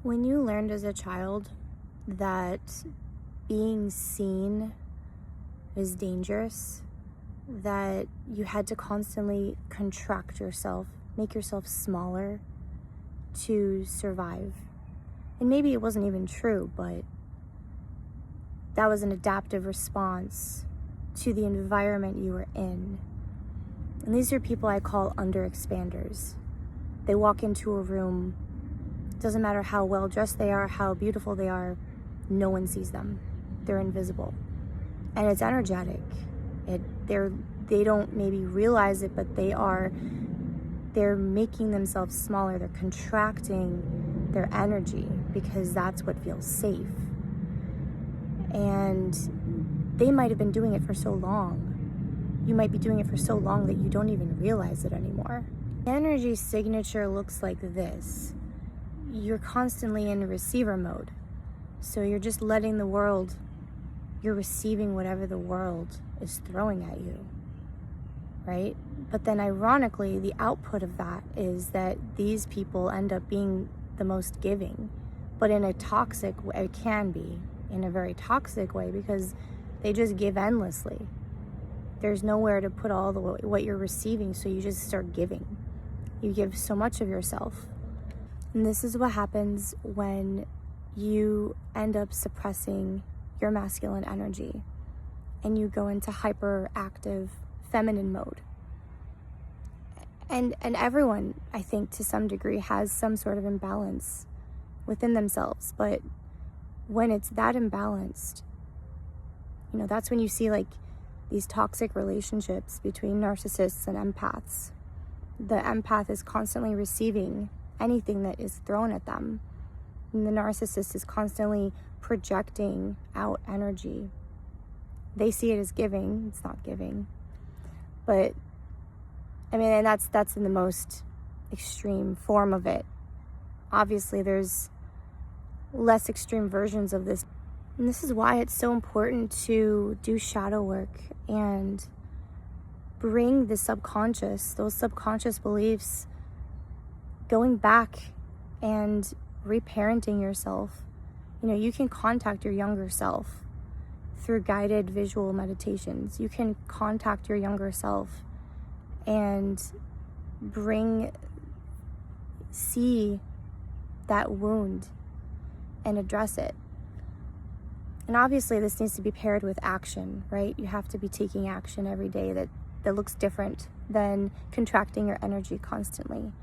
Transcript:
When you learned as a child that being seen is dangerous, that you had to constantly contract yourself, make yourself smaller to survive. And maybe it wasn't even true, but that was an adaptive response to the environment you were in. And these are people I call underexpanders. They walk into a room, doesn't matter how well dressed they are, how beautiful they are, no one sees them. They're invisible. And it's energetic. They don't maybe realize it, but they're making themselves smaller. They're contracting their energy because that's what feels safe. And they might have been doing it for so long. You might be doing it for so long that you don't even realize it anymore. Energy signature looks like this. You're constantly in receiver mode. So you're just letting the world, you're receiving whatever the world is throwing at you, right? But then ironically, the output of that is that these people end up being the most giving, but in a toxic way. It can be in a very toxic way because they just give endlessly. There's nowhere to put all what you're receiving, so you just start giving. You give so much of yourself. And this is what happens when you end up suppressing your masculine energy and you go into hyperactive feminine mode. And everyone, I think, to some degree has some sort of imbalance within themselves. But when it's that imbalanced, that's when you see like these toxic relationships between narcissists and empaths. The empath is constantly receiving anything that is thrown at them. And the narcissist is constantly projecting out energy. They see it as giving. It's not giving. But, and that's in the most extreme form of it. Obviously, there's less extreme versions of this. And this is why it's so important to do shadow work and bring the subconscious, those subconscious beliefs, going back and reparenting yourself. You can contact your younger self through guided visual meditations. You can contact your younger self and see that wound and address it. And obviously this needs to be paired with action, right? You have to be taking action every day that looks different than contracting your energy constantly.